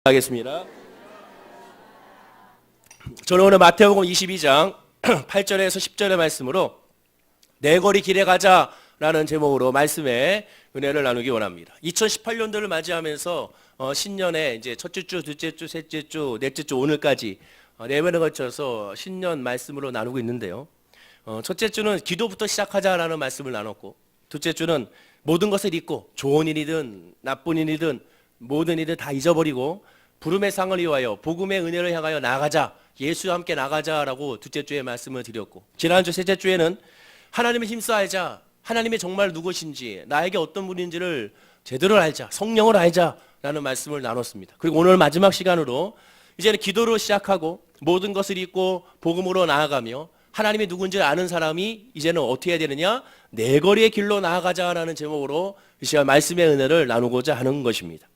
하겠습니다. 저는 오늘 마태복음 22장 8절에서 10절의 말씀으로 내 거리 길에 가자라는 제목으로 말씀의 은혜를 나누기 원합니다. 2018년도를 맞이하면서 신년에 이제 첫째 주, 둘째 주, 셋째 주, 넷째 주 오늘까지 네 번에 걸쳐서 신년 말씀으로 나누고 있는데요. 첫째 주는 기도부터 시작하자라는 말씀을 나눴고, 둘째 주는 모든 것을 잊고 좋은 일이든 나쁜 일이든 모든 일을 다 잊어버리고 부름의 상을 위하여 복음의 은혜를 향하여 나아가자, 예수와 함께 나가자라고 둘째 주에 말씀을 드렸고, 지난주 셋째 주에는 하나님을 힘써하자, 하나님이 정말 누구신지, 나에게 어떤 분인지를 제대로 알자, 성령을 알자라는 말씀을 나눴습니다. 그리고 오늘 마지막 시간으로 이제는 기도로 시작하고 모든 것을 잊고 복음으로 나아가며 하나님이 누군지 아는 사람이 이제는 어떻게 해야 되느냐, 내 거리의 길로 나아가자라는 제목으로 이 시간 말씀의 은혜를 나누고자 하는 것입니다.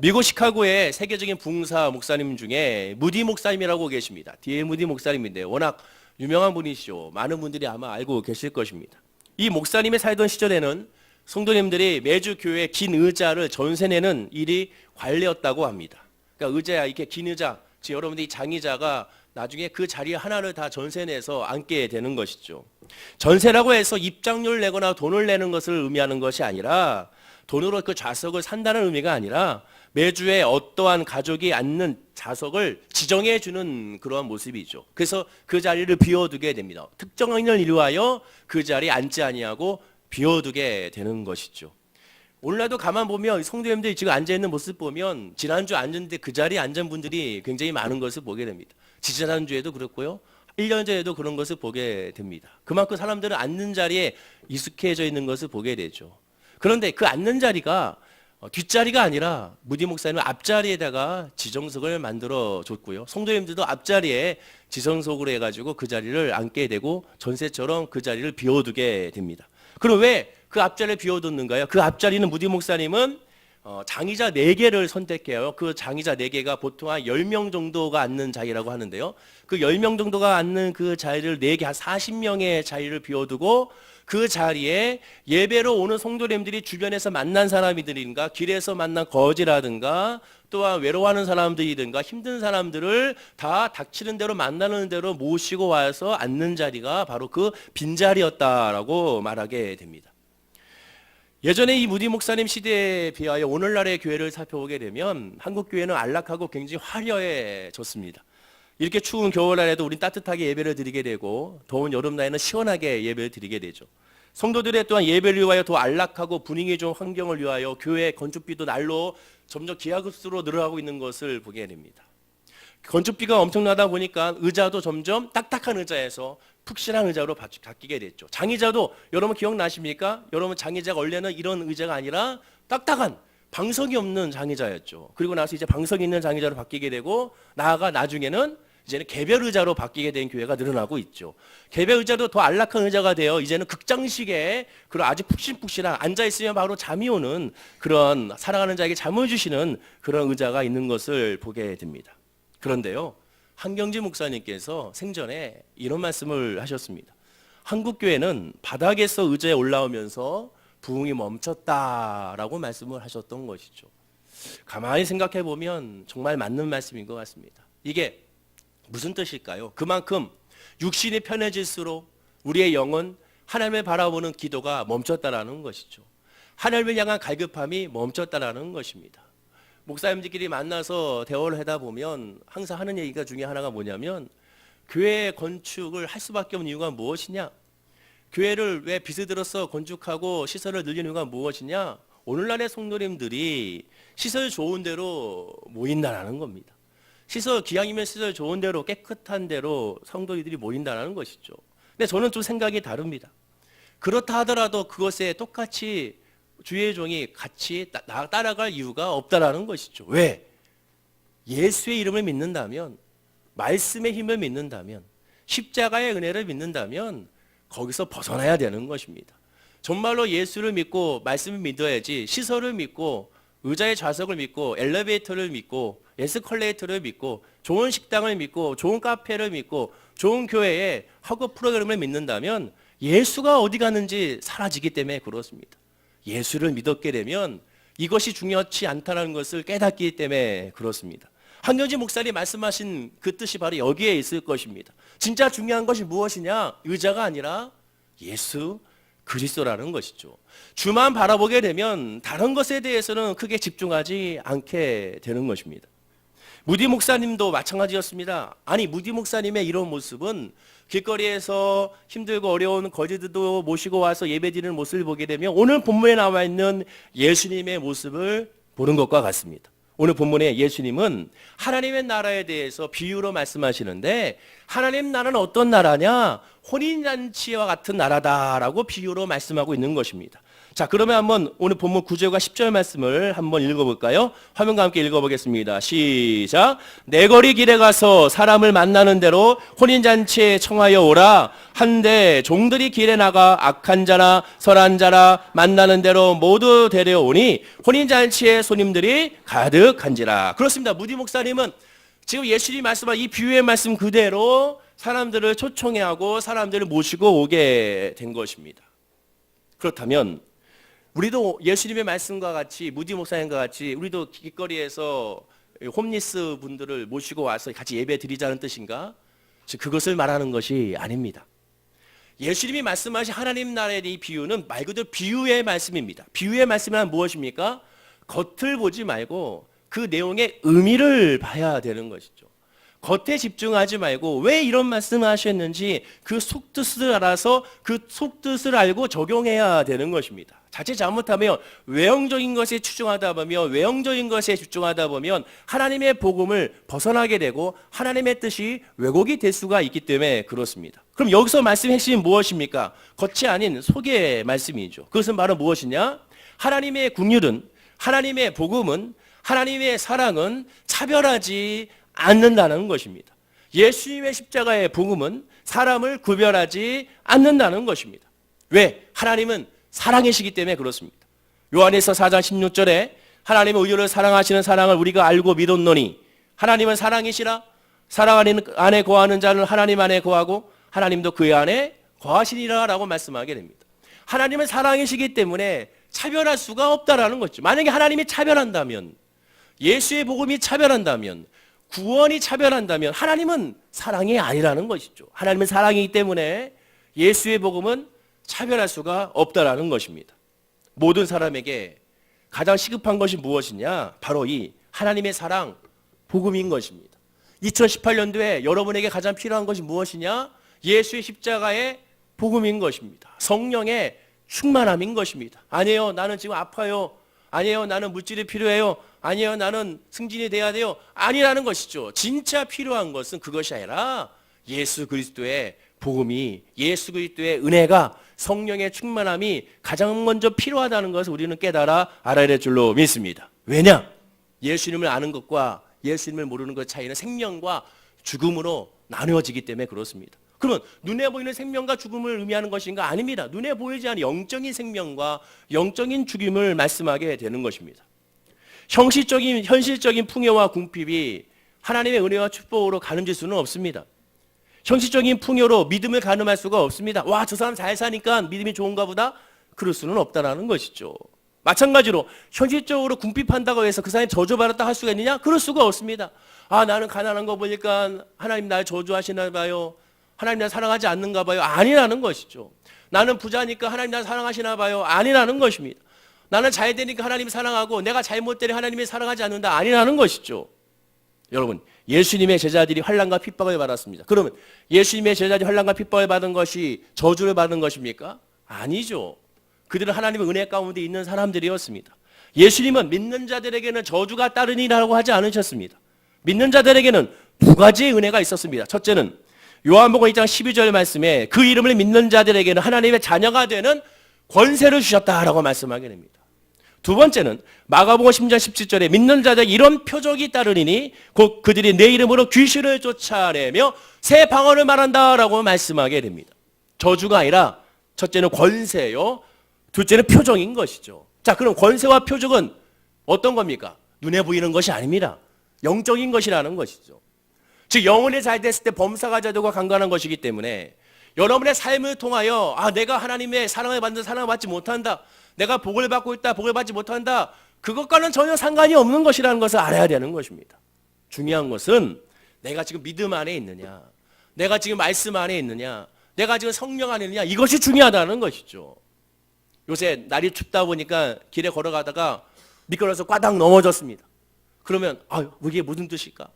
미국 시카고의 세계적인 부흥사 목사님 중에 무디 목사님이라고 계십니다. D.L. 무디 목사님인데 워낙 유명한 분이시죠. 많은 분들이 아마 알고 계실 것입니다. 이 목사님이 살던 시절에는 성도님들이 매주 교회에 긴 의자를 전세내는 일이 관례였다고 합니다. 그러니까 의자야, 이렇게 긴 의자, 즉 여러분들이 장의자가 나중에 그 자리 하나를 다 전세내서 앉게 되는 것이죠. 전세라고 해서 입장료를 내거나 돈을 내는 것을 의미하는 것이 아니라, 돈으로 그 좌석을 산다는 의미가 아니라 매주에 어떠한 가족이 앉는 좌석을 지정해 주는 그러한 모습이죠. 그래서 그 자리를 비워두게 됩니다. 특정한 일을 위하여 그 자리에 앉지 아니하고 비워두게 되는 것이죠. 오늘날도 가만 보면 성도님들이 지금 앉아있는 모습 보면 지난주 앉았는데 그 자리에 앉은 분들이 굉장히 많은 것을 보게 됩니다. 지지난주에도 그렇고요, 1년 전에도 그런 것을 보게 됩니다. 그만큼 사람들은 앉는 자리에 익숙해져 있는 것을 보게 되죠. 그런데 그 앉는 자리가 뒷자리가 아니라 무디 목사님은 앞자리에다가 지정석을 만들어 줬고요, 성도님들도 앞자리에 지정석으로 해가지고 그 자리를 앉게 되고 전세처럼 그 자리를 비워두게 됩니다. 그럼 왜 그 앞자리를 비워뒀는가요? 그 앞자리는 무디 목사님은 장의자 4개를 선택해요. 그 장의자 4개가 보통 한 10명 정도가 앉는 자리라고 하는데요, 그 10명 정도가 앉는 그 자리를 4개, 한 40명의 자리를 비워두고 그 자리에 예배로 오는 성도님들이 주변에서 만난 사람이들인가, 길에서 만난 거지라든가, 또한 외로워하는 사람들이든가 힘든 사람들을 다 닥치는 대로 만나는 대로 모시고 와서 앉는 자리가 바로 그 빈자리였다라고 말하게 됩니다. 예전에 이 무디 목사님 시대에 비하여 오늘날의 교회를 살펴보게 되면 한국 교회는 안락하고 굉장히 화려해졌습니다. 이렇게 추운 겨울날에도 우린 따뜻하게 예배를 드리게 되고 더운 여름날에는 시원하게 예배를 드리게 되죠. 성도들의 또한 예배를 위하여 더 안락하고 분위기 좋은 환경을 위하여 교회 건축비도 날로 점점 기하급수로 늘어나고 있는 것을 보게 됩니다. 건축비가 엄청나다 보니까 의자도 점점 딱딱한 의자에서 푹신한 의자로 바뀌게 됐죠. 장의자도 여러분 기억나십니까? 여러분 장의자가 원래는 이런 의자가 아니라 딱딱한 방석이 없는 장의자였죠. 그리고 나서 이제 방석이 있는 장의자로 바뀌게 되고, 나중에는 이제는 개별 의자로 바뀌게 된 교회가 늘어나고 있죠. 개별 의자도 더 안락한 의자가 되어 이제는 극장식의 그런 아주 푹신푹신한, 앉아있으면 바로 잠이 오는 그런 사랑하는 자에게 잠을 주시는 그런 의자가 있는 것을 보게 됩니다. 그런데요, 한경진 목사님께서 생전에 이런 말씀을 하셨습니다. 한국 교회는 바닥에서 의자에 올라오면서 부흥이 멈췄다라고 말씀을 하셨던 것이죠. 가만히 생각해 보면 정말 맞는 말씀인 것 같습니다. 이게 무슨 뜻일까요? 그만큼 육신이 편해질수록 우리의 영은 하나님을 바라보는 기도가 멈췄다라는 것이죠. 하나님을 향한 갈급함이 멈췄다라는 것입니다. 목사님들끼리 만나서 대화를 하다 보면 항상 하는 얘기가 중에 하나가 뭐냐면, 교회 건축을 할 수밖에 없는 이유가 무엇이냐? 교회를 왜 빚을 들어서 건축하고 시설을 늘리는 이유가 무엇이냐? 오늘날의 성도님들이 시설 좋은 데로 모인다라는 겁니다. 시설, 기왕이면 시설 좋은 데로, 깨끗한 데로 성도들이 모인다라는 것이죠. 근데 저는 좀 생각이 다릅니다. 그렇다 하더라도 그것에 똑같이 주의 종이 같이 따라갈 이유가 없다라는 것이죠. 왜? 예수의 이름을 믿는다면, 말씀의 힘을 믿는다면, 십자가의 은혜를 믿는다면 거기서 벗어나야 되는 것입니다. 정말로 예수를 믿고 말씀을 믿어야지 시설을 믿고 의자의 좌석을 믿고 엘리베이터를 믿고 에스컬레이터를 믿고 좋은 식당을 믿고 좋은 카페를 믿고 좋은 교회에 학업 프로그램을 믿는다면 예수가 어디 갔는지 사라지기 때문에 그렇습니다. 예수를 믿었게 되면 이것이 중요하지 않다는 것을 깨닫기 때문에 그렇습니다. 한경지 목사님 말씀하신 그 뜻이 바로 여기에 있을 것입니다. 진짜 중요한 것이 무엇이냐? 의자가 아니라 예수 그리스도라는 것이죠. 주만 바라보게 되면 다른 것에 대해서는 크게 집중하지 않게 되는 것입니다. 무디 목사님도 마찬가지였습니다. 아니, 무디 목사님의 이런 모습은 길거리에서 힘들고 어려운 거지들도 모시고 와서 예배드리는 모습을 보게 되면 오늘 본문에 나와 있는 예수님의 모습을 보는 것과 같습니다. 오늘 본문에 예수님은 하나님의 나라에 대해서 비유로 말씀하시는데, 하나님 나라는 어떤 나라냐? 혼인잔치와 같은 나라다라고 비유로 말씀하고 있는 것입니다. 자, 그러면 한번 오늘 본문 9절과 10절 말씀을 한번 읽어볼까요? 화면과 함께 읽어보겠습니다. 시작. 내 거리 길에 가서 사람을 만나는 대로 혼인잔치에 청하여 오라. 한데 종들이 길에 나가 악한 자나 선한 자나 만나는 대로 모두 데려오니 혼인잔치에 손님들이 가득한지라. 그렇습니다. 무디 목사님은 지금 예수님이 말씀한 이 비유의 말씀 그대로 사람들을 초청하고 사람들을 모시고 오게 된 것입니다. 그렇다면 우리도 예수님의 말씀과 같이, 무디 목사님과 같이 우리도 길거리에서 홈리스 분들을 모시고 와서 같이 예배 드리자는 뜻인가? 그것을 말하는 것이 아닙니다. 예수님이 말씀하신 하나님 나라의 이 비유는 말 그대로 비유의 말씀입니다. 비유의 말씀은 무엇입니까? 겉을 보지 말고 그 내용의 의미를 봐야 되는 것이죠. 겉에 집중하지 말고 왜 이런 말씀을 하셨는지 그 속뜻을 알아서 그 속뜻을 알고 적용해야 되는 것입니다. 자칫 잘못하면 외형적인 것에 집중하다 보면, 외형적인 것에 집중하다 보면 하나님의 복음을 벗어나게 되고 하나님의 뜻이 왜곡이 될 수가 있기 때문에 그렇습니다. 그럼 여기서 말씀의 핵심이 무엇입니까? 겉이 아닌 속의 말씀이죠. 그것은 바로 무엇이냐? 하나님의 긍휼은, 하나님의 복음은, 하나님의 사랑은 차별하지 않는다는 것입니다. 예수님의 십자가의 복음은 사람을 구별하지 않는다는 것입니다. 왜? 하나님은 사랑이시기 때문에 그렇습니다. 요한에서 4장 16절에 하나님의 의를 사랑하시는 사랑을 우리가 알고 믿었노니 하나님은 사랑이시라. 사랑 안에 거하는 자는 하나님 안에 거하고 하나님도 그 안에 거하시니라 라고 말씀하게 됩니다. 하나님은 사랑이시기 때문에 차별할 수가 없다라는 거죠. 만약에 하나님이 차별한다면, 예수의 복음이 차별한다면, 구원이 차별한다면 하나님은 사랑이 아니라는 것이죠. 하나님은 사랑이기 때문에 예수의 복음은 차별할 수가 없다라는 것입니다. 모든 사람에게 가장 시급한 것이 무엇이냐? 바로 이 하나님의 사랑, 복음인 것입니다. 2018년도에 여러분에게 가장 필요한 것이 무엇이냐? 예수의 십자가의 복음인 것입니다. 성령의 충만함인 것입니다. 아니에요, 나는 지금 아파요. 아니에요, 나는 물질이 필요해요. 아니에요, 나는 승진이 돼야 돼요. 아니라는 것이죠. 진짜 필요한 것은 그것이 아니라 예수 그리스도의 복음이, 예수 그리스도의 은혜가, 성령의 충만함이 가장 먼저 필요하다는 것을 우리는 깨달아 알아야 될 줄로 믿습니다. 왜냐? 예수님을 아는 것과 예수님을 모르는 것 차이는 생명과 죽음으로 나누어지기 때문에 그렇습니다. 그러면 눈에 보이는 생명과 죽음을 의미하는 것인가? 아닙니다. 눈에 보이지 않는 영적인 생명과 영적인 죽임을 말씀하게 되는 것입니다. 현실적인 풍요와 궁핍이 하나님의 은혜와 축복으로 가늠질 수는 없습니다. 현실적인 풍요로 믿음을 가늠할 수가 없습니다. 와, 저 사람 잘 사니까 믿음이 좋은가 보다? 그럴 수는 없다라는 것이죠. 마찬가지로 현실적으로 궁핍한다고 해서 그 사람이 저주받았다 할 수가 있느냐? 그럴 수가 없습니다. 아, 나는 가난한 거 보니까 하나님 날 저주하시나 봐요. 하나님 날 사랑하지 않는가 봐요. 아니라는 것이죠. 나는 부자니까 하나님 날 사랑하시나 봐요. 아니라는 것입니다. 나는 잘 되니까 하나님이 사랑하고 내가 잘못되니 하나님이 사랑하지 않는다. 아니라는 것이죠. 여러분, 예수님의 제자들이 환난과 핍박을 받았습니다. 그러면 예수님의 제자들이 환난과 핍박을 받은 것이 저주를 받은 것입니까? 아니죠. 그들은 하나님의 은혜 가운데 있는 사람들이었습니다. 예수님은 믿는 자들에게는 저주가 따르니라고 하지 않으셨습니다. 믿는 자들에게는 두 가지의 은혜가 있었습니다. 첫째는 요한복음 2장 12절 말씀에 그 이름을 믿는 자들에게는 하나님의 자녀가 되는 권세를 주셨다라고 말씀하게 됩니다. 두 번째는 마가복음 10장 17절에 믿는 자들에게 이런 표적이 따르리니 곧 그들이 내 이름으로 귀신을 쫓아내며 새 방언을 말한다라고 말씀하게 됩니다. 저주가 아니라 첫째는 권세요, 둘째는 표적인 것이죠. 자, 그럼 권세와 표적은 어떤 겁니까? 눈에 보이는 것이 아닙니다. 영적인 것이라는 것이죠. 즉 영혼이 잘 됐을 때 범사가 자되고 강건한 것이기 때문에 여러분의 삶을 통하여 내가 하나님의 사랑을 받는 사랑을 받지 못한다, 내가 복을 받고 있다, 복을 받지 못한다, 그것과는 전혀 상관이 없는 것이라는 것을 알아야 되는 것입니다. 중요한 것은 내가 지금 믿음 안에 있느냐, 내가 지금 말씀 안에 있느냐, 내가 지금 성령 안에 있느냐, 이것이 중요하다는 것이죠. 요새 날이 춥다 보니까 길에 걸어가다가 미끄러져서 꽈당 넘어졌습니다. 그러면 이게 무슨 뜻일까?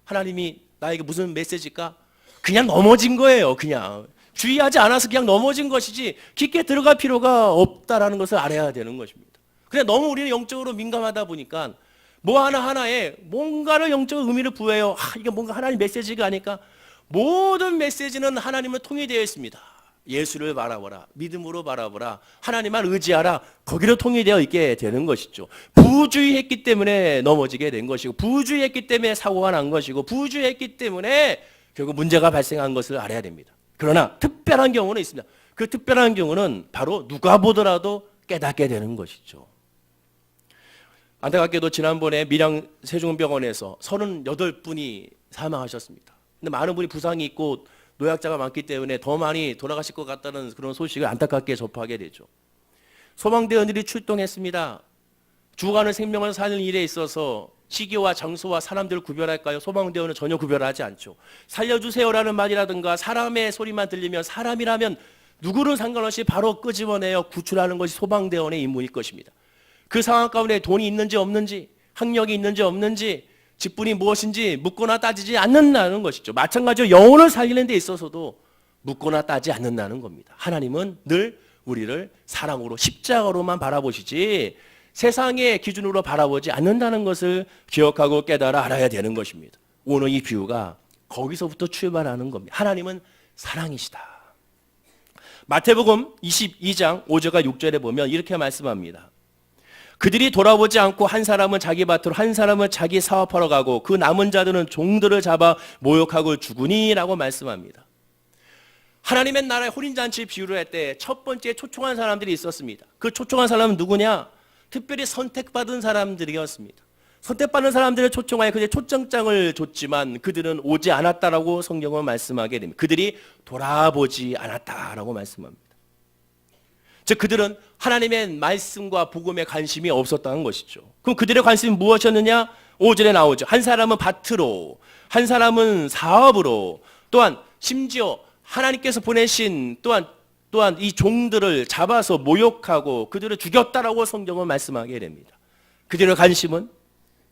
하나님이 나에게 무슨 메시지일까? 그냥 넘어진 거예요. 그냥 주의하지 않아서 그냥 넘어진 것이지 깊게 들어갈 필요가 없다라는 것을 알아야 되는 것입니다. 그냥 너무 우리는 영적으로 민감하다 보니까 뭐 하나하나에 뭔가를 영적인 의미를 부여해요. 이게 뭔가 하나님 메시지가 아닐까? 모든 메시지는 하나님을 통일되어 있습니다. 예수를 바라보라, 믿음으로 바라보라, 하나님만 의지하라, 거기로 통일되어 있게 되는 것이죠. 부주의했기 때문에 넘어지게 된 것이고, 부주의했기 때문에 사고가 난 것이고, 부주의했기 때문에 결국 문제가 발생한 것을 알아야 됩니다. 그러나 특별한 경우는 있습니다. 그 특별한 경우는 바로 누가 보더라도 깨닫게 되는 것이죠. 안타깝게도 지난번에 밀양 세종병원에서 38분이 사망하셨습니다. 근데 많은 분이 부상이 있고 노약자가 많기 때문에 더 많이 돌아가실 것 같다는 그런 소식을 안타깝게 접하게 되죠. 소방대원들이 출동했습니다. 죽어가는 생명을 사는 일에 있어서 시기와 장소와 사람들을 구별할까요? 소방대원은 전혀 구별하지 않죠. 살려주세요라는 말이라든가 사람의 소리만 들리면 사람이라면 누구는 상관없이 바로 끄집어내어 구출하는 것이 소방대원의 임무일 것입니다. 그 상황 가운데 돈이 있는지 없는지, 학력이 있는지 없는지, 직분이 무엇인지 묻거나 따지지 않는다는 것이죠. 마찬가지로 영혼을 살리는 데 있어서도 묻거나 따지지 않는다는 겁니다. 하나님은 늘 우리를 사랑으로 십자가로만 바라보시지 세상의 기준으로 바라보지 않는다는 것을 기억하고 깨달아 알아야 되는 것입니다. 오늘 이 비유가 거기서부터 출발하는 겁니다. 하나님은 사랑이시다. 마태복음 22장 5절과 6절에 보면 이렇게 말씀합니다. 그들이 돌아보지 않고 한 사람은 자기 밭으로 한 사람은 자기 사업하러 가고 그 남은 자들은 종들을 잡아 모욕하고 죽으니 라고 말씀합니다. 하나님의 나라의 혼인잔치 비유를 할 때 첫 번째 초청한 사람들이 있었습니다. 그 초청한 사람은 누구냐? 특별히 선택받은 사람들이었습니다. 선택받은 사람들을 초청하여 그들의 초청장을 줬지만 그들은 오지 않았다라고 성경은 말씀하게 됩니다. 그들이 돌아보지 않았다라고 말씀합니다. 즉 그들은 하나님의 말씀과 복음에 관심이 없었다는 것이죠. 그럼 그들의 관심은 무엇이었느냐? 5절에 나오죠. 한 사람은 밭으로, 한 사람은 사업으로, 또한 심지어 하나님께서 보내신 또한 이 종들을 잡아서 모욕하고 그들을 죽였다라고 성경은 말씀하게 됩니다. 그들의 관심은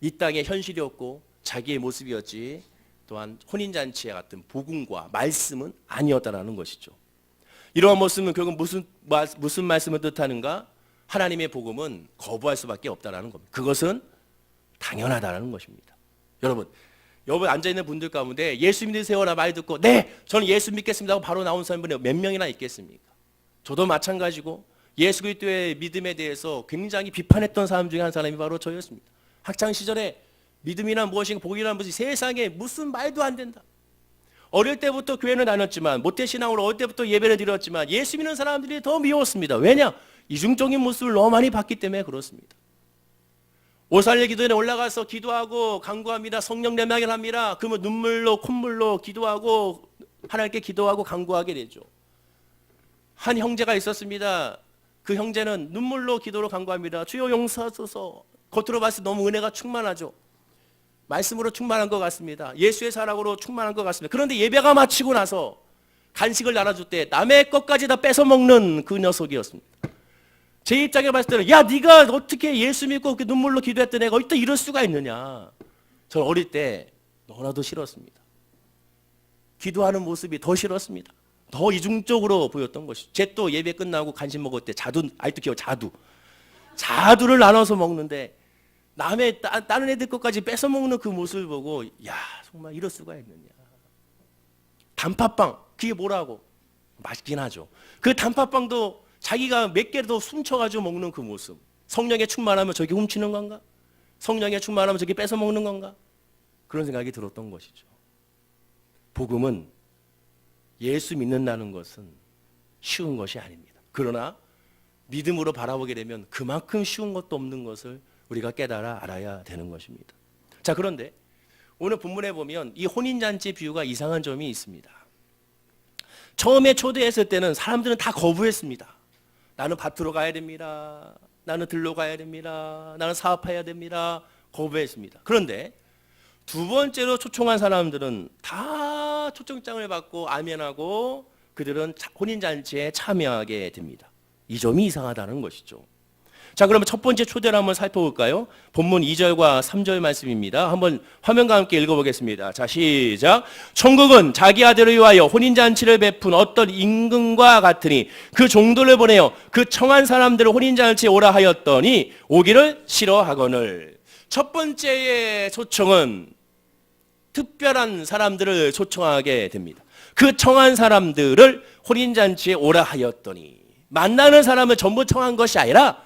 이 땅의 현실이었고 자기의 모습이었지 또한 혼인잔치에 같은 복음과 말씀은 아니었다라는 것이죠. 이러한 모습은 결국 무슨 말씀을 뜻하는가? 하나님의 복음은 거부할 수밖에 없다라는 겁니다. 그것은 당연하다라는 것입니다. 여러분 앉아있는 분들 가운데 예수 믿으세요라 말 듣고 네 저는 예수 믿겠습니다 하고 바로 나온 사람분이 몇 명이나 있겠습니까? 저도 마찬가지고 예수 그리스도의 믿음에 대해서 굉장히 비판했던 사람 중에 한 사람이 바로 저였습니다. 학창시절에 믿음이란 무엇인가 복이란 무엇이 세상에 무슨 말도 안 된다. 어릴 때부터 교회는 다녔지만 모태신앙으로 어릴 때부터 예배를 드렸지만 예수 믿는 사람들이 더 미웠습니다. 왜냐? 이중적인 모습을 너무 많이 봤기 때문에 그렇습니다. 오살례 기도회에 올라가서 기도하고 간구합니다. 성령 내막을 합니다. 그러면 눈물로 콧물로 기도하고 하나님께 기도하고 간구하게 되죠. 한 형제가 있었습니다. 그 형제는 눈물로 기도로 간구합니다. 주여 용서하소서. 겉으로 봤을 때 너무 은혜가 충만하죠. 말씀으로 충만한 것 같습니다. 예수의 사랑으로 충만한 것 같습니다. 그런데 예배가 마치고 나서 간식을 나눠줄 때 남의 것까지 다 뺏어 먹는 그 녀석이었습니다. 제 입장에 봤을 때는 야 네가 어떻게 예수 믿고 그렇게 눈물로 기도했던 애가 어떻게 이럴 수가 있느냐. 저는 어릴 때 너무나도 싫었습니다. 기도하는 모습이 더 싫었습니다. 더 이중적으로 보였던 것이죠. 제 또 예배 끝나고 간식 먹을 때 아직도 기억 자두를 나눠서 먹는데 남의 다른 애들 것까지 뺏어 먹는 그 모습을 보고 야 정말 이럴 수가 있느냐. 단팥빵 그게 뭐라고? 맛있긴 하죠. 그 단팥빵도 자기가 몇 개를 더 훔쳐가지고 먹는 그 모습. 성령에 충만하면 저게 훔치는 건가? 성령에 충만하면 저게 뺏어 먹는 건가? 그런 생각이 들었던 것이죠. 복음은 예수 믿는다는 것은 쉬운 것이 아닙니다. 그러나 믿음으로 바라보게 되면 그만큼 쉬운 것도 없는 것을 우리가 깨달아 알아야 되는 것입니다. 자, 그런데 오늘 본문에 보면 이 혼인잔치 비유가 이상한 점이 있습니다. 처음에 초대했을 때는 사람들은 다 거부했습니다. 나는 밭으로 가야 됩니다. 나는 들로 가야 됩니다. 나는 사업해야 됩니다. 거부했습니다. 그런데 두 번째로 초청한 사람들은 다 초청장을 받고 아멘하고 그들은 혼인잔치에 참여하게 됩니다. 이 점이 이상하다는 것이죠. 자, 그러면 첫 번째 초대를 한번 살펴볼까요? 본문 2절과 3절 말씀입니다. 한번 화면과 함께 읽어보겠습니다. 자, 시작. 천국은 자기 아들을 위하여 혼인잔치를 베푼 어떤 임금과 같으니 그 종들을 보내어 그 청한 사람들을 혼인잔치에 오라 하였더니 오기를 싫어하거늘. 첫 번째의 초청은 특별한 사람들을 초청하게 됩니다. 그 청한 사람들을 혼인잔치에 오라 하였더니, 만나는 사람을 전부 청한 것이 아니라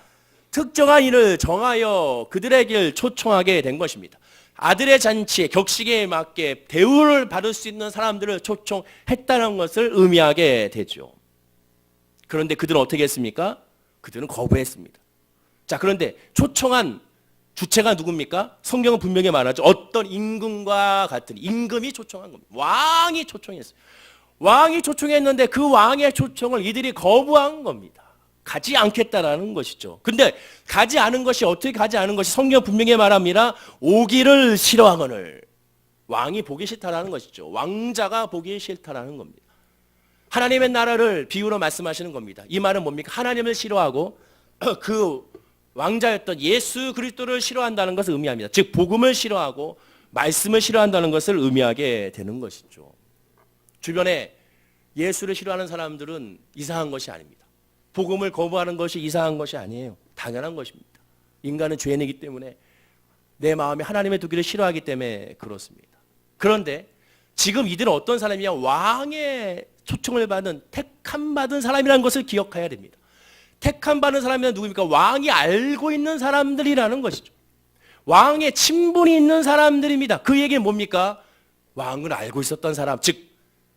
특정한 일을 정하여 그들에게 초청하게 된 것입니다. 아들의 잔치에 격식에 맞게 대우를 받을 수 있는 사람들을 초청했다는 것을 의미하게 되죠. 그런데 그들은 어떻게 했습니까? 그들은 거부했습니다. 자, 그런데 초청한 주체가 누굽니까? 성경은 분명히 말하죠. 어떤 임금과 같은, 임금이 초청한 겁니다. 왕이 초청했어요. 왕이 초청했는데 그 왕의 초청을 이들이 거부한 겁니다. 가지 않겠다라는 것이죠. 근데 가지 않은 것이, 어떻게 가지 않은 것이 성경 분명히 말합니다. 오기를 싫어하거늘. 왕이 보기 싫다라는 것이죠. 왕자가 보기 싫다라는 겁니다. 하나님의 나라를 비유로 말씀하시는 겁니다. 이 말은 뭡니까? 하나님을 싫어하고 그 왕자였던 예수 그리스도를 싫어한다는 것을 의미합니다. 즉 복음을 싫어하고 말씀을 싫어한다는 것을 의미하게 되는 것이죠. 주변에 예수를 싫어하는 사람들은 이상한 것이 아닙니다. 복음을 거부하는 것이 이상한 것이 아니에요. 당연한 것입니다. 인간은 죄인이기 때문에 내 마음에 하나님의 두기를 싫어하기 때문에 그렇습니다. 그런데 지금 이들은 어떤 사람이냐? 왕의 초청을 받은 택함 받은 사람이라는 것을 기억해야 됩니다. 택함 받은 사람이 누구입니까? 왕이 알고 있는 사람들이라는 것이죠. 왕의 친분이 있는 사람들입니다. 그 얘기는 뭡니까? 왕을 알고 있었던 사람, 즉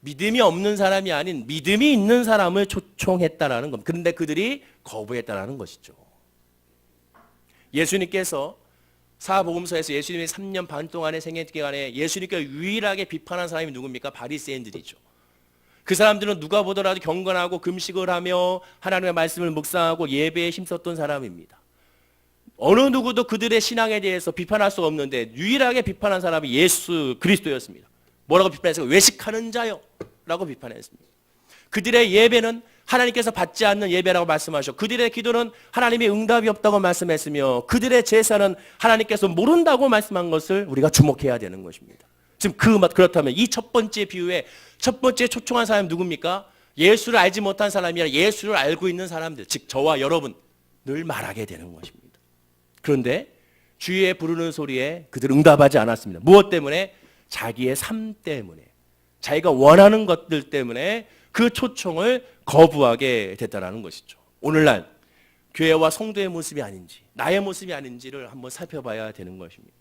믿음이 없는 사람이 아닌 믿음이 있는 사람을 초청했다라는 겁니다. 그런데 그들이 거부했다라는 것이죠. 예수님께서 사복음서에서 예수님의 3년 반 동안의 생애 기간에 예수님께 유일하게 비판한 사람이 누굽니까? 바리새인들이죠. 그 사람들은 누가 보더라도 경건하고 금식을 하며 하나님의 말씀을 묵상하고 예배에 힘썼던 사람입니다. 어느 누구도 그들의 신앙에 대해서 비판할 수 없는데 유일하게 비판한 사람이 예수 그리스도였습니다. 뭐라고 비판했어요? 외식하는 자요 라고 비판했습니다. 그들의 예배는 하나님께서 받지 않는 예배라고 말씀하셨고 그들의 기도는 하나님의 응답이 없다고 말씀했으며 그들의 제사는 하나님께서 모른다고 말씀한 것을 우리가 주목해야 되는 것입니다. 지금 그렇다면 이 첫 번째 비유에 첫 번째 초청한 사람이 누굽니까? 예수를 알지 못한 사람이 아니라 예수를 알고 있는 사람들, 즉 저와 여러분 늘 말하게 되는 것입니다. 그런데 주의 부르는 소리에 그들은 응답하지 않았습니다. 무엇 때문에? 자기의 삶 때문에, 자기가 원하는 것들 때문에 그 초청을 거부하게 됐다는 것이죠. 오늘날 교회와 성도의 모습이 아닌지 나의 모습이 아닌지를 한번 살펴봐야 되는 것입니다.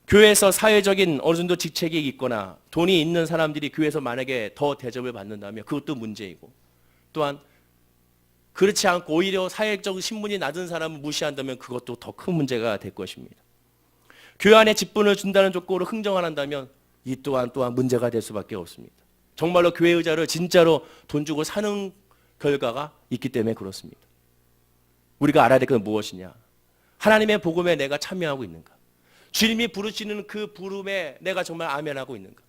교회에서 사회적인 어느 정도 직책이 있거나 돈이 있는 사람들이 교회에서 만약에 더 대접을 받는다면 그것도 문제이고, 또한 그렇지 않고 오히려 사회적 신분이 낮은 사람을 무시한다면 그것도 더 큰 문제가 될 것입니다. 교회 안에 직분을 준다는 조건으로 흥정을 한다면 이 또한 문제가 될 수밖에 없습니다. 정말로 교회 의자를 진짜로 돈 주고 사는 결과가 있기 때문에 그렇습니다. 우리가 알아야 될 것은 무엇이냐? 하나님의 복음에 내가 참여하고 있는가? 주님이 부르시는 그 부름에 내가 정말 아멘하고 있는가?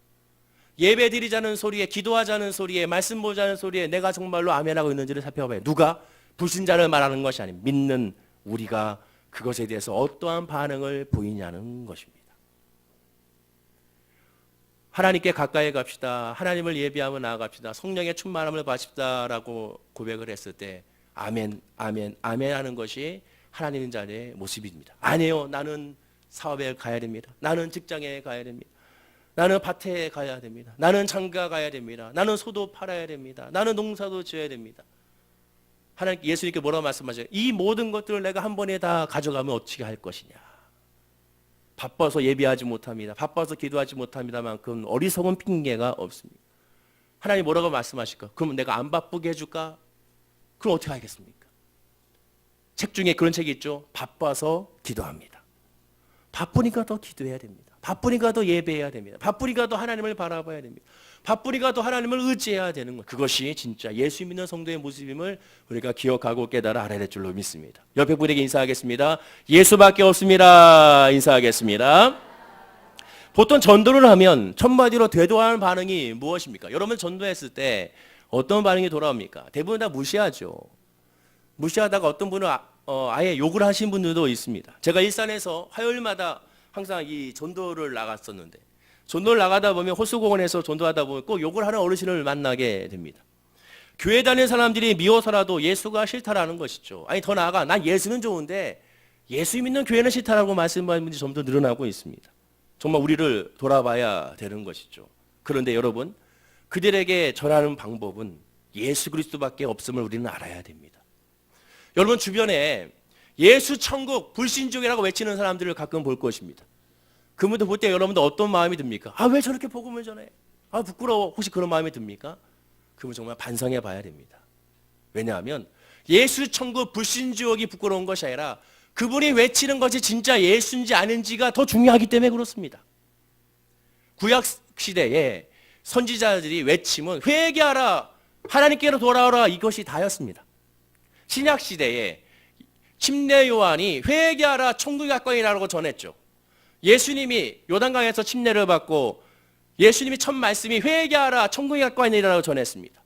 예배 드리자는 소리에, 기도하자는 소리에, 말씀 보자는 소리에 내가 정말로 아멘하고 있는지를 살펴봐요. 누가? 불신자를 말하는 것이 아닌 믿는 우리가 그것에 대해서 어떠한 반응을 보이냐는 것입니다. 하나님께 가까이 갑시다. 하나님을 예배하며 나아갑시다. 성령의 충만함을 받습시다라고 고백을 했을 때 아멘, 아멘, 아멘 하는 것이 하나님 자녀의 모습입니다. 아니요, 나는 사업에 가야 됩니다. 나는 직장에 가야 됩니다. 나는 밭에 가야 됩니다. 나는 장가 가야 됩니다. 나는 소도 팔아야 됩니다. 나는 농사도 지어야 됩니다. 하나님 예수님께 뭐라고 말씀하셔요? 이 모든 것들을 내가 한 번에 다 가져가면 어떻게 할 것이냐? 바빠서 예배하지 못합니다. 바빠서 기도하지 못합니다만큼 어리석은 핑계가 없습니다. 하나님 뭐라고 말씀하실까? 그럼 내가 안 바쁘게 해줄까? 그럼 어떻게 하겠습니까? 책 중에 그런 책이 있죠. 바빠서 기도합니다. 바쁘니까 더 기도해야 됩니다. 바쁘니까도 예배해야 됩니다. 바쁘니까도 하나님을 바라봐야 됩니다. 바쁘니까도 하나님을 의지해야 되는 것. 그것이 진짜 예수 믿는 성도의 모습임을 우리가 기억하고 깨달아 알아야 될 줄로 믿습니다. 옆에 분에게 인사하겠습니다. 예수밖에 없습니다. 인사하겠습니다. 보통 전도를 하면 첫마디로 되도하는 반응이 무엇입니까? 여러분 전도했을 때 어떤 반응이 돌아옵니까? 대부분 다 무시하죠. 무시하다가 어떤 분은 아예 욕을 하신 분들도 있습니다. 제가 일산에서 화요일마다 항상 이 전도를 나갔었는데, 전도를 나가다 보면 호수공원에서 전도하다 보면 꼭 욕을 하는 어르신을 만나게 됩니다. 교회 다니는 사람들이 미워서라도 예수가 싫다라는 것이죠. 아니 더 나아가 난 예수는 좋은데 예수 믿는 교회는 싫다라고 말씀하는 분들이 점점 늘어나고 있습니다. 정말 우리를 돌아봐야 되는 것이죠. 그런데 여러분, 그들에게 전하는 방법은 예수 그리스도밖에 없음을 우리는 알아야 됩니다. 여러분 주변에 예수 천국 불신족이라고 외치는 사람들을 가끔 볼 것입니다. 그분들 볼 때 여러분들 어떤 마음이 듭니까? 아, 왜 저렇게 복음을 전해? 아, 부끄러워. 혹시 그런 마음이 듭니까? 그분 정말 반성해 봐야 됩니다. 왜냐하면 예수 천국 불신족이 부끄러운 것이 아니라 그분이 외치는 것이 진짜 예수인지 아닌지가 더 중요하기 때문에 그렇습니다. 구약 시대에 선지자들이 외침은 회개하라, 하나님께로 돌아오라, 이것이 다였습니다. 신약 시대에 침례 요한이 회개하라, 천국이 가까이라고 전했죠. 예수님이 요단강에서 침례를 받고 예수님이 첫 말씀이 회개하라, 천국이 가까이라고 전했습니다.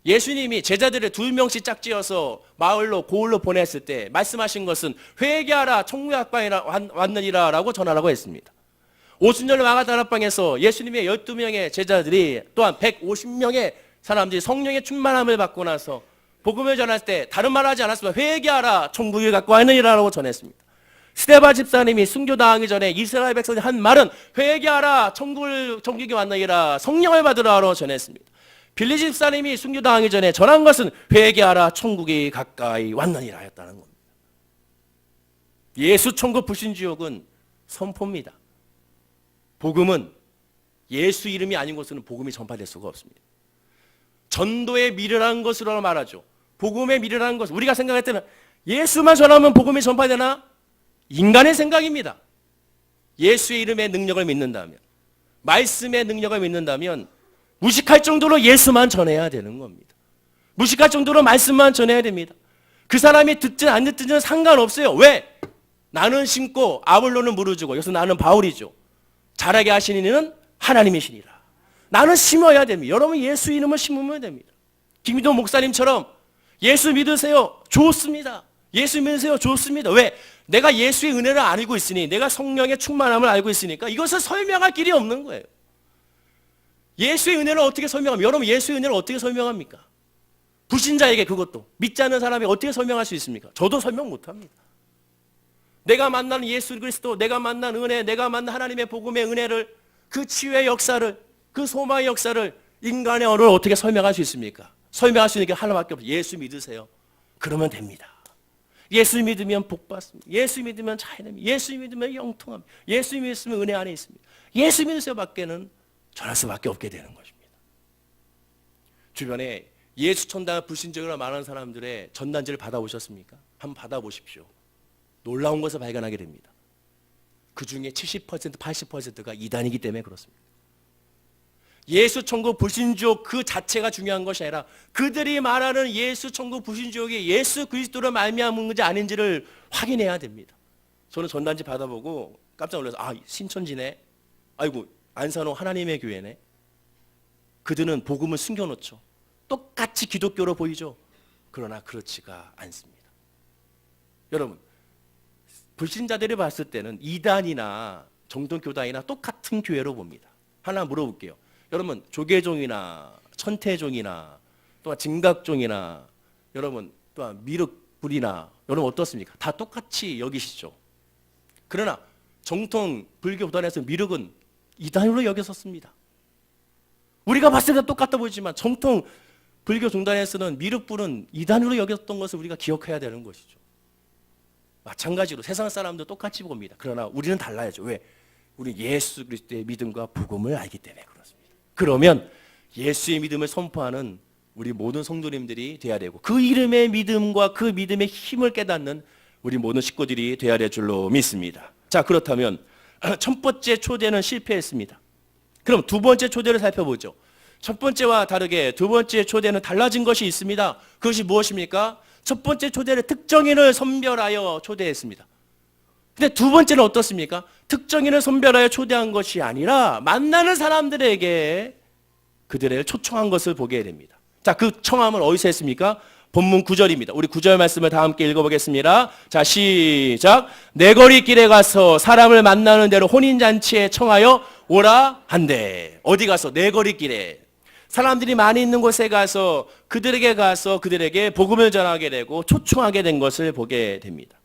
예수님이 제자들을 2명씩 짝지어서 마을로 고을로 보냈을 때 말씀하신 것은 회개하라, 천국이 가까이 왔느니라 라고 전하라고 했습니다. 오순절 마가다락방에서 예수님의 12명의 제자들이 또한 150명의 사람들이 성령의 충만함을 받고 나서 복음을 전할 때 다른 말 하지 않았습니다. 회개하라, 천국이 가까이 왔느니라 라고 전했습니다. 스데반 집사님이 순교당하기 전에 이스라엘 백성이 한 말은 회개하라, 천국이 왔느니라, 성령을 받으라고 전했습니다. 빌리 집사님이 순교당하기 전에 전한 것은 회개하라, 천국이 가까이 왔느니라 였다는 겁니다. 예수 천국 불신지옥은 선포입니다. 복음은 예수 이름이 아닌 곳으로는 복음이 전파될 수가 없습니다. 전도의 미련한 것으로 말하죠. 복음의 미련한 것. 우리가 생각할 때는 예수만 전하면 복음이 전파되나? 인간의 생각입니다. 예수의 이름의 능력을 믿는다면, 말씀의 능력을 믿는다면 무식할 정도로 예수만 전해야 되는 겁니다. 무식할 정도로 말씀만 전해야 됩니다. 그 사람이 듣든 안 듣든 상관없어요. 왜? 나는 심고 아볼로는 무르주고, 여기서 나는 바울이죠. 자라게 하시는 이는 하나님이시니라. 나는 심어야 됩니다. 여러분 예수 이름을 심으면 됩니다. 김기동 목사님처럼 예수 믿으세요. 좋습니다. 예수 믿으세요. 좋습니다. 왜? 내가 예수의 은혜를 알고 있으니, 내가 성령의 충만함을 알고 있으니까 이것을 설명할 길이 없는 거예요. 예수의 은혜를 어떻게 설명합니까? 여러분 예수의 은혜를 어떻게 설명합니까? 불신자에게 그것도 믿지 않는 사람이 어떻게 설명할 수 있습니까? 저도 설명 못합니다. 내가 만난 예수 그리스도, 내가 만난 은혜, 내가 만난 하나님의 복음의 은혜를, 그 치유의 역사를, 그 소망의 역사를 인간의 언어로 어떻게 설명할 수 있습니까? 설명할 수 있는 게 하나밖에 없어요. 예수 믿으세요. 그러면 됩니다. 예수 믿으면 복 받습니다. 예수 믿으면 자유됩니다. 예수 믿으면 영통합니다. 예수 믿으면 은혜 안에 있습니다. 예수 믿으세요 밖에는 전할 수밖에 없게 되는 것입니다. 주변에 예수 천당 불신적으로 말하는 사람들의 전단지를 받아보셨습니까? 한번 받아보십시오. 놀라운 것을 발견하게 됩니다. 그 중에 70%, 80%가 이단이기 때문에 그렇습니다. 예수 천국 불신족 그 자체가 중요한 것이 아니라 그들이 말하는 예수 천국 불신족이 예수 그리스도로 말미암은 건지 아닌지를 확인해야 됩니다. 저는 전단지 받아보고 깜짝 놀라서 신천지네, 아이고 안산호 하나님의 교회네. 그들은 복음을 숨겨놓죠. 똑같이 기독교로 보이죠. 그러나 그렇지가 않습니다. 여러분 불신자들이 봤을 때는 이단이나 정통교단이나 똑같은 교회로 봅니다. 하나 물어볼게요. 여러분 조계종이나 천태종이나 또한 진각종이나 여러분 또한 미륵불이나 여러분 어떻습니까? 다 똑같이 여기시죠. 그러나 정통 불교 교단에서 미륵은 이단으로 여겼었습니다. 우리가 봤을 때 똑같아 보이지만 정통 불교 종단에서는 미륵불은 이단으로 여겼던 것을 우리가 기억해야 되는 것이죠. 마찬가지로 세상 사람도 똑같이 봅니다. 그러나 우리는 달라야죠. 왜? 우리 예수 그리스도의 믿음과 복음을 알기 때문에 그렇습니다. 그러면 예수의 믿음을 선포하는 우리 모든 성도님들이 돼야 되고, 그 이름의 믿음과 그 믿음의 힘을 깨닫는 우리 모든 식구들이 돼야 될 줄로 믿습니다. 자, 그렇다면 첫 번째 초대는 실패했습니다. 그럼 두 번째 초대를 살펴보죠. 첫 번째와 다르게 두 번째 초대는 달라진 것이 있습니다. 그것이 무엇입니까? 첫 번째 초대는 특정인을 선별하여 초대했습니다. 근데 두 번째는 어떻습니까? 특정인을 선별하여 초대한 것이 아니라 만나는 사람들에게 그들을 초청한 것을 보게 됩니다. 자, 그 청함을 어디서 했습니까? 본문 9절입니다. 우리 9절 말씀을 다 함께 읽어보겠습니다. 자, 시작. 내 거리 길에 가서 사람을 만나는 대로 혼인잔치에 청하여 오라 한대. 어디 가서? 내 거리 길에. 사람들이 많이 있는 곳에 가서 그들에게 복음을 전하게 되고 초청하게 된 것을 보게 됩니다.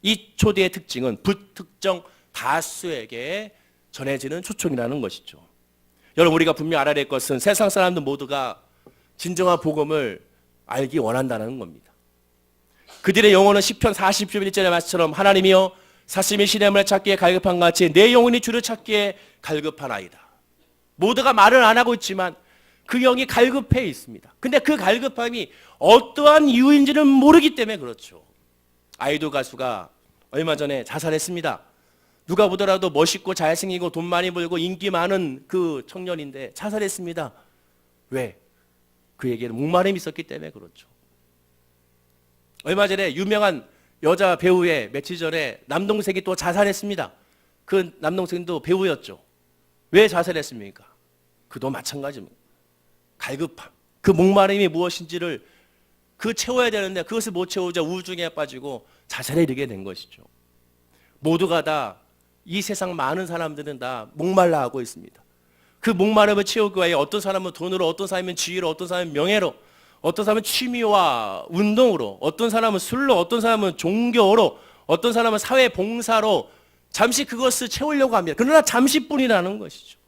이 초대의 특징은 불특정 다수에게 전해지는 초청이라는 것이죠. 여러분, 우리가 분명 알아야 될 것은 세상 사람들 모두가 진정한 복음을 알기 원한다는 겁니다. 그들의 영혼은 시편 40편 1절의 말씀처럼 하나님이여 사심이 시냇물을 찾기에 갈급한 같이 내 영혼이 주를 찾기에 갈급하나이다. 모두가 말을 안 하고 있지만 그 영이 갈급해 있습니다. 근데 그 갈급함이 어떠한 이유인지는 모르기 때문에 그렇죠. 아이돌 가수가 얼마 전에 자살했습니다. 누가 보더라도 멋있고 잘생기고 돈 많이 벌고 인기 많은 그 청년인데 자살했습니다. 왜? 그에게는 목마름이 있었기 때문에 그렇죠. 얼마 전에 유명한 여자 배우의 며칠 전에 남동생이 또 자살했습니다. 그 남동생도 배우였죠. 왜 자살했습니까? 그도 마찬가지입니다. 갈급함, 그 목마름이 무엇인지를 채워야 되는데 그것을 못 채우자 우울증에 빠지고 자살에 이르게 된 것이죠. 모두가 다 이 세상 많은 사람들은 다 목말라 하고 있습니다. 그 목마름을 채우기 위해 어떤 사람은 돈으로, 어떤 사람은 지위로, 어떤 사람은 명예로, 어떤 사람은 취미와 운동으로, 어떤 사람은 술로, 어떤 사람은 종교로, 어떤 사람은 사회 봉사로 잠시 그것을 채우려고 합니다. 그러나 잠시뿐이라는 것이죠.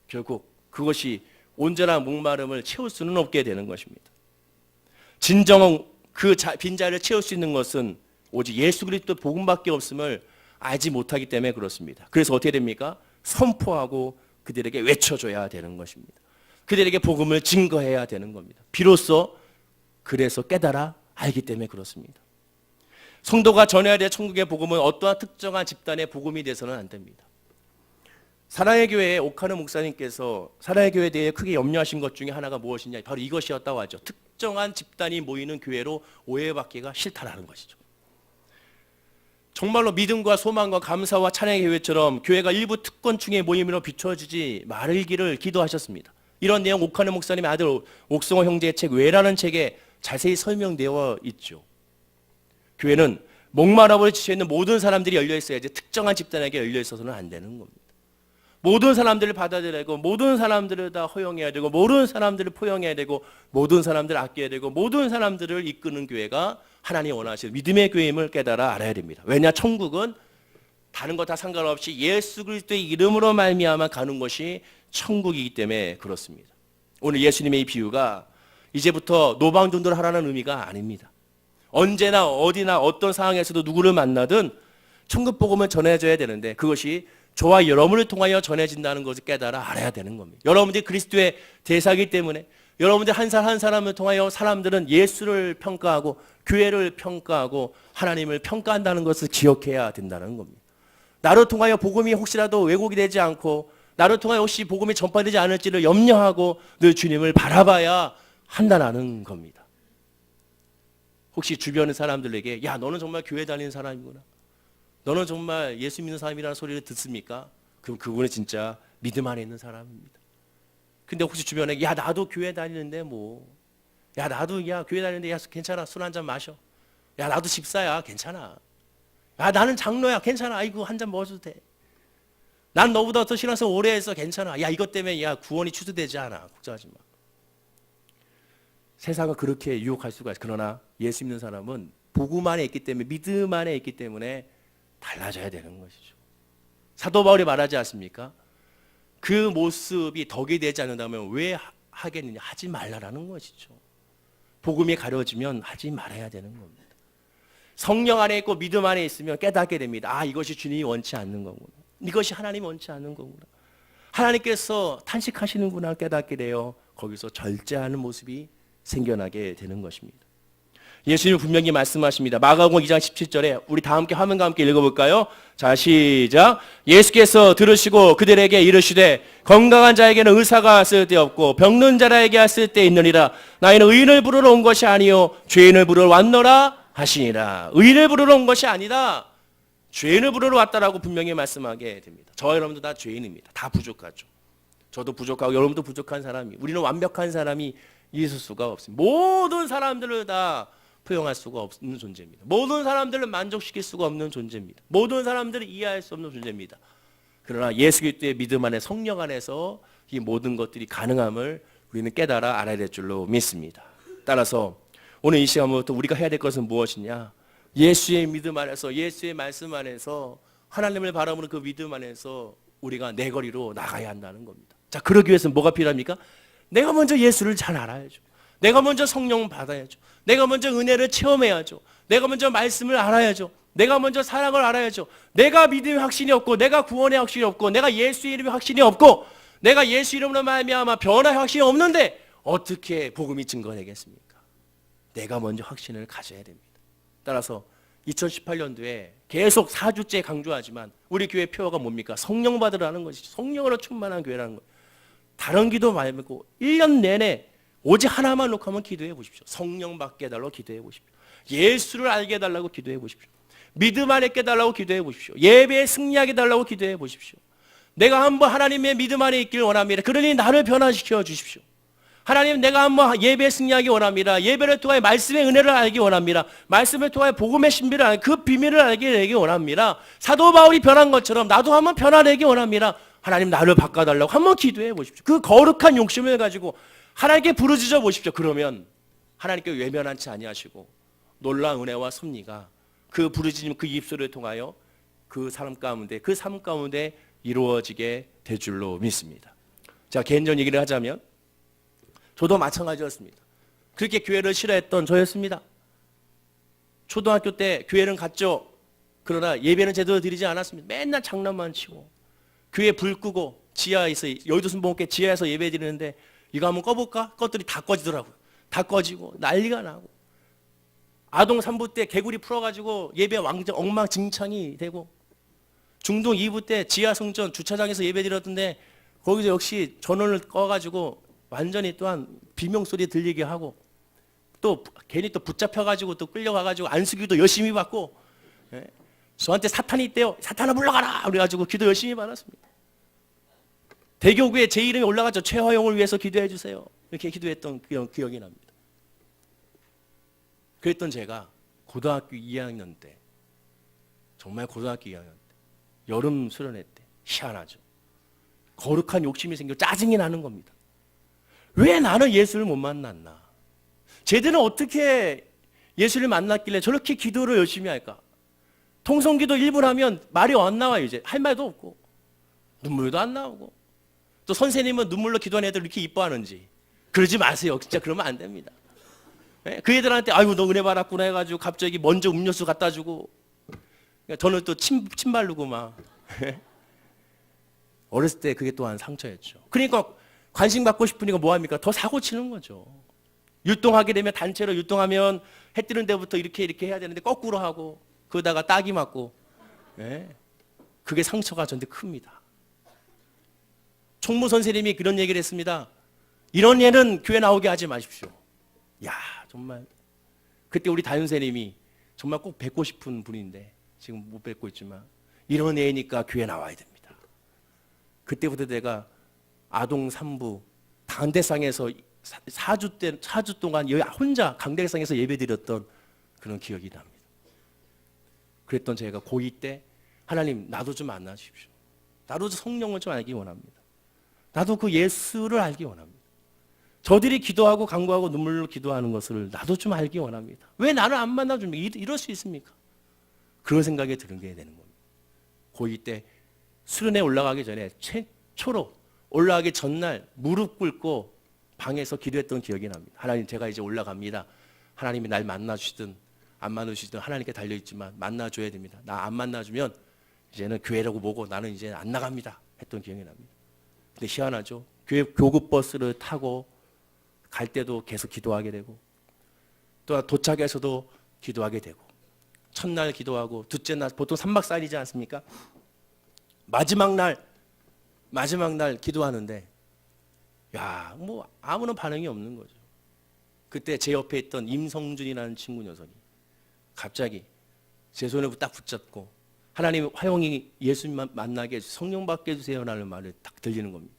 결국 그것이 온전한 목마름을 채울 수는 없게 되는 것입니다. 진정한 그 빈자리를 채울 수 있는 것은 오직 예수 그리스도 복음밖에 없음을 알지 못하기 때문에 그렇습니다. 그래서 어떻게 됩니까? 선포하고 그들에게 외쳐줘야 되는 것입니다. 그들에게 복음을 증거해야 되는 겁니다. 비로소 그래서 깨달아 알기 때문에 그렇습니다. 성도가 전해야 될 천국의 복음은 어떠한 특정한 집단의 복음이 돼서는 안 됩니다. 사랑의 교회의 오카노 목사님께서 사랑의 교회에 대해 크게 염려하신 것 중에 하나가 무엇이냐, 바로 이것이었다고 하죠. 특정한 집단이 모이는 교회로 오해받기가 싫다라는 것이죠. 정말로 믿음과 소망과 감사와 찬양의 교회처럼 교회가 일부 특권층의 모임으로 비춰지지 말기를 기도하셨습니다. 이런 내용 오카노 목사님의 아들 옥성호 형제의 책 왜라는 책에 자세히 설명되어 있죠. 교회는 목마름을 지쳐있는 모든 사람들이 열려 있어야지 특정한 집단에게 열려 있어서는 안 되는 겁니다. 모든 사람들을 받아들이고 모든 사람들을 다 허용해야 되고 모든 사람들을 포용해야 되고 모든 사람들을 아껴야 되고 모든 사람들을 이끄는 교회가 하나님이 원하시는 믿음의 교회임을 깨달아 알아야 됩니다. 왜냐? 천국은 다른 거 다 상관없이 예수 그리스도의 이름으로 말미암아 가는 것이 천국이기 때문에 그렇습니다. 오늘 예수님의 이 비유가 이제부터 노방전도를 하라는 의미가 아닙니다. 언제나 어디나 어떤 상황에서도 누구를 만나든 천국 복음을 전해줘야 되는데 그것이 저와 여러분을 통하여 전해진다는 것을 깨달아 알아야 되는 겁니다. 여러분들이 그리스도의 대사이기 때문에 여러분들 한 사람 한 사람을 통하여 사람들은 예수를 평가하고 교회를 평가하고 하나님을 평가한다는 것을 기억해야 된다는 겁니다. 나를 통하여 복음이 혹시라도 왜곡이 되지 않고 나를 통하여 혹시 복음이 전파되지 않을지를 염려하고 늘 주님을 바라봐야 한다는 겁니다. 혹시 주변의 사람들에게 야 너는 정말 교회 다니는 사람이구나, 너는 정말 예수 믿는 사람이라는 소리를 듣습니까? 그럼 그분은 진짜 믿음 안에 있는 사람입니다. 근데 혹시 주변에 야 나도 교회 다니는데 야 나도 교회 다니는데 야 괜찮아, 술 한잔 마셔, 야 나도 집사야 괜찮아, 야 나는 장로야 괜찮아, 아이고 한 잔 먹어도 돼, 난 너보다 더 신앙생활 오래 해서 괜찮아, 야 이것 때문에 야 구원이 취소되지 않아, 걱정하지 마. 세상은 그렇게 유혹할 수가 있어요. 그러나 예수 믿는 사람은 복음 안에 있기 때문에, 믿음 안에 있기 때문에 달라져야 되는 것이죠. 사도 바울이 말하지 않습니까? 그 모습이 덕이 되지 않는다면 왜 하겠느냐, 하지 말라라는 것이죠. 복음이 가려지면 하지 말아야 되는 겁니다. 성령 안에 있고 믿음 안에 있으면 깨닫게 됩니다. 아 이것이 주님이 원치 않는 거구나, 이것이 하나님이 원치 않는 거구나, 하나님께서 탄식하시는구나 깨닫게 되어 거기서 절제하는 모습이 생겨나게 되는 것입니다. 예수님이 분명히 말씀하십니다. 마가복음 2장 17절에 우리 다 함께 화면과 함께 읽어볼까요? 자, 시작. 예수께서 들으시고 그들에게 이르시되 건강한 자에게는 의사가 쓸데없고 병든 자라에게 쓸데 있느니라. 나이는 의인을 부르러 온 것이 아니요 죄인을 부르러 왔노라 하시니라. 의인을 부르러 온 것이 아니다. 죄인을 부르러 왔다라고 분명히 말씀하게 됩니다. 저와 여러분도 다 죄인입니다. 다 부족하죠. 저도 부족하고 여러분도 부족한 사람이, 우리는 완벽한 사람이 있을 수가 없습니다. 모든 사람들을 다 포용할 수가 없는 존재입니다. 모든 사람들을 만족시킬 수가 없는 존재입니다. 모든 사람들을 이해할 수 없는 존재입니다. 그러나 예수 그리스도의 믿음 안에, 성령 안에서 이 모든 것들이 가능함을 우리는 깨달아 알아야 될 줄로 믿습니다. 따라서 오늘 이 시간부터 우리가 해야 될 것은 무엇이냐? 예수의 믿음 안에서, 예수의 말씀 안에서, 하나님을 바라보는 그 믿음 안에서 우리가 내 거리로 나가야 한다는 겁니다. 자, 그러기 위해서는 뭐가 필요합니까? 내가 먼저 예수를 잘 알아야죠. 내가 먼저 성령 받아야죠. 내가 먼저 은혜를 체험해야죠. 내가 먼저 말씀을 알아야죠. 내가 먼저 사랑을 알아야죠. 내가 믿음의 확신이 없고, 내가 구원의 확신이 없고, 내가 예수의 이름의 확신이 없고, 내가 예수 이름으로 말미암아 변화의 확신이 없는데 어떻게 복음이 증거되겠습니까? 내가 먼저 확신을 가져야 됩니다. 따라서 2018년도에 계속 4주째 강조하지만 우리 교회 표어가 뭡니까? 성령 받으라는 것이죠. 성령으로 충만한 교회라는 거예요. 다른 기도 말고 1년 내내 오직 하나만 놓고 한번 기도해 보십시오. 성령 받게 해달라고 기도해 보십시오. 예수를 알게 해달라고 기도해 보십시오. 믿음 안에 깨달라고 기도해 보십시오. 예배에 승리하게 해달라고 기도해 보십시오. 내가 한번 하나님의 믿음 안에 있기를 원합니다. 그러니 나를 변화시켜 주십시오. 하나님, 내가 한번 예배에 승리하기 원합니다. 예배를 통하여 말씀의 은혜를 알기 원합니다. 말씀을 통하여 복음의 신비를 알기, 그 비밀을 알게 되기 원합니다. 사도 바울이 변한 것처럼 나도 한번 변화되기 원합니다. 하나님, 나를 바꿔달라고 한번 기도해 보십시오. 그 거룩한 욕심을 가지고 하나님께 부르짖어 보십시오. 그러면 하나님께 외면한지 아니하시고 놀라운 은혜와 섭리가 그 부르짖음, 그 입술을 통하여 그 사람 가운데, 그 삶 가운데 이루어지게 될 줄로 믿습니다. 자, 개인적인 얘기를 하자면 저도 마찬가지였습니다. 그렇게 교회를 싫어했던 저였습니다. 초등학교 때 교회는 갔죠. 그러나 예배는 제대로 드리지 않았습니다. 맨날 장난만 치고 교회 불 끄고 지하에서, 여의도 순복음교회 지하에서 예배 드리는데 이거 한번 꺼볼까? 껐더니 다 꺼지더라고요. 다 꺼지고 난리가 나고, 아동 3부 때 개구리 풀어가지고 예배 왕정 엉망진창이 되고, 중동 2부 때 지하 성전 주차장에서 예배 드렸던데 거기서 역시 전원을 꺼가지고 완전히 또한 비명소리 들리게 하고, 또 괜히 또 붙잡혀가지고 또 끌려가가지고 안수기도 열심히 받고, 예? 저한테 사탄이 있대요. 사탄아 물러가라! 그래가지고 기도 열심히 받았습니다. 대교구에 제 이름이 올라가죠. 최화영을 위해서 기도해 주세요. 이렇게 기도했던 기억이 납니다. 그랬던 제가 고등학교 2학년 때, 정말 고등학교 2학년 때, 여름 수련회 때, 희한하죠. 거룩한 욕심이 생겨 짜증이 나는 겁니다. 왜 나는 예수를 못 만났나? 쟤들은 어떻게 예수를 만났길래 저렇게 기도를 열심히 할까? 통성기도 1분 하면 말이 안 나와요. 이제 할 말도 없고 눈물도 안 나오고, 또 선생님은 눈물로 기도하는 애들 이렇게 이뻐하는지 그러지 마세요. 진짜 그러면 안 됩니다. 그 애들한테 아이고 너 은혜 받았구나 해가지고 갑자기 먼저 음료수 갖다 주고, 저는 또 침 바르고 막 어렸을 때 그게 또한 상처였죠. 그러니까 관심 받고 싶으니까 뭐합니까? 더 사고 치는 거죠. 율동하게 되면, 단체로 율동하면 해 뜨는 데부터 이렇게 해야 되는데 거꾸로 하고, 그러다가 따기 맞고, 그게 상처가 저한테 큽니다. 총무 선생님이 그런 얘기를 했습니다. 이런 애는 교회 나오게 하지 마십시오. 야, 정말 그때 우리 담임 선생님이 정말 꼭 뵙고 싶은 분인데 지금 못 뵙고 있지만, 이런 애니까 교회 나와야 됩니다. 그때부터 내가 아동 3부 강대상에서 4주 동안 혼자 강대상에서 예배드렸던 그런 기억이 납니다. 그랬던 제가 고2 때 하나님, 나도 좀 만나주십시오. 나도 성령을 좀 알기 원합니다. 나도 그 예수를 알기 원합니다. 저들이 기도하고 간구하고 눈물로 기도하는 것을 나도 좀 알기 원합니다. 왜 나를 안 만나줍니까? 이럴 수 있습니까? 그런 생각이 드는 게 되는 겁니다. 고2 때 수련회 올라가기 전에 최초로 올라가기 전날 무릎 꿇고 방에서 기도했던 기억이 납니다. 하나님, 제가 이제 올라갑니다. 하나님이 날 만나주시든 안 만나주시든 하나님께 달려있지만 만나줘야 됩니다. 나 안 만나주면 이제는 교회라고 보고 나는 이제 안 나갑니다 했던 기억이 납니다. 근데 희한하죠. 교회 교급버스를 타고 갈 때도 계속 기도하게 되고, 또 도착해서도 기도하게 되고, 첫날 기도하고 둘째 날, 보통 3박 4일이지 않습니까? 마지막 날 기도하는데 야, 뭐 아무런 반응이 없는 거죠. 그때 제 옆에 있던 임성준이라는 친구 녀석이 갑자기 제 손을 딱 붙잡고 하나님 화영이 예수님 만나게 해주세요, 성령 받게 해주세요 라는 말을 딱 들리는 겁니다.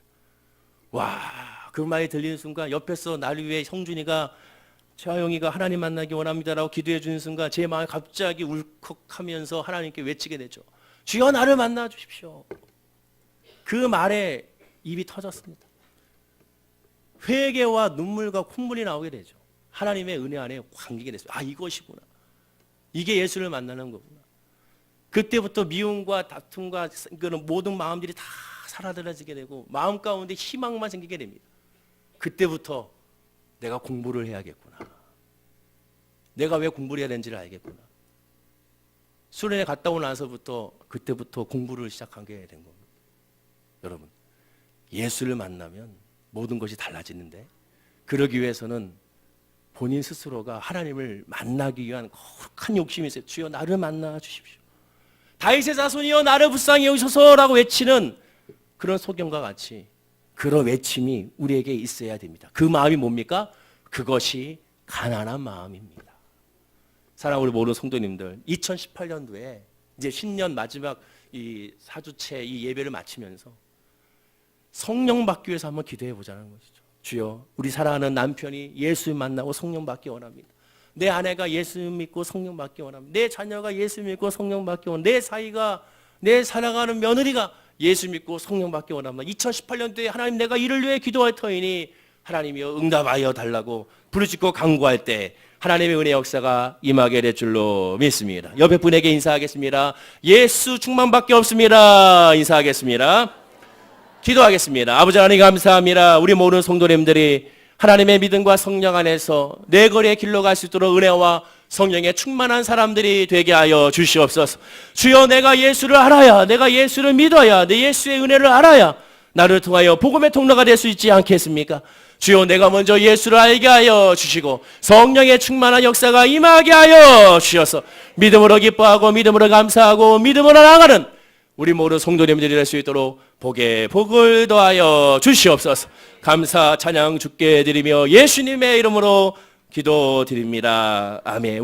와, 그 말이 들리는 순간 옆에서 나를 위해 성준이가 최화영이가 하나님 만나기 원합니다라고 기도해 주는 순간 제 마음이 갑자기 울컥하면서 하나님께 외치게 되죠. 주여 나를 만나 주십시오. 그 말에 입이 터졌습니다. 회개와 눈물과 콧물이 나오게 되죠. 하나님의 은혜 안에 감기게 됐어요. 아, 이것이구나. 이게 예수를 만나는 거구나. 그때부터 미움과 다툼과 그런 모든 마음들이 다 사라져지게 되고 마음 가운데 희망만 생기게 됩니다. 그때부터 내가 공부를 해야겠구나. 내가 왜 공부를 해야 되는지를 알겠구나. 수련회 갔다 오고 나서부터 그때부터 공부를 시작하게 된 겁니다. 여러분, 예수를 만나면 모든 것이 달라지는데 그러기 위해서는 본인 스스로가 하나님을 만나기 위한 거룩한 욕심이 있어요. 주여 나를 만나 주십시오. 다윗의 자손이여 나를 불쌍히 여기소서라고 외치는 그런 소경과 같이 그런 외침이 우리에게 있어야 됩니다. 그 마음이 뭡니까? 그것이 가난한 마음입니다. 사랑하는 우리 모든 성도님들, 2018년도에 이제 신년 마지막 이 4주째 이 예배를 마치면서 성령 받기 위해서 한번 기도해 보자는 것이죠. 주여, 우리 사랑하는 남편이 예수 만나고 성령 받기 원합니다. 내 아내가 예수 믿고 성령 받기 원합니다. 내 자녀가 예수 믿고 성령 받기 원합니다. 내 사이가, 내 사랑하는 며느리가 예수 믿고 성령 받기 원합니다. 2018년도에 하나님 내가 이를 위해 기도할 터이니 하나님이여 응답하여 달라고 부르짖고 간구할 때 하나님의 은혜 역사가 임하게 될 줄로 믿습니다. 옆에 분에게 인사하겠습니다. 예수 충만밖에 없습니다. 인사하겠습니다. 기도하겠습니다. 아버지 하나님 감사합니다. 우리 모든 성도님들이 하나님의 믿음과 성령 안에서 내 거리의 길로 갈 수 있도록 은혜와 성령에 충만한 사람들이 되게 하여 주시옵소서. 주여, 내가 예수를 알아야, 내가 예수를 믿어야, 내 예수의 은혜를 알아야 나를 통하여 복음의 통로가 될 수 있지 않겠습니까? 주여, 내가 먼저 예수를 알게 하여 주시고 성령의 충만한 역사가 임하게 하여 주셔서 믿음으로 기뻐하고 믿음으로 감사하고 믿음으로 나아가는 우리 모든 성도님들이 될 수 있도록 복에 복을 더하여 주시옵소서. 감사 찬양 주께 드리며 예수님의 이름으로 기도드립니다. 아멘.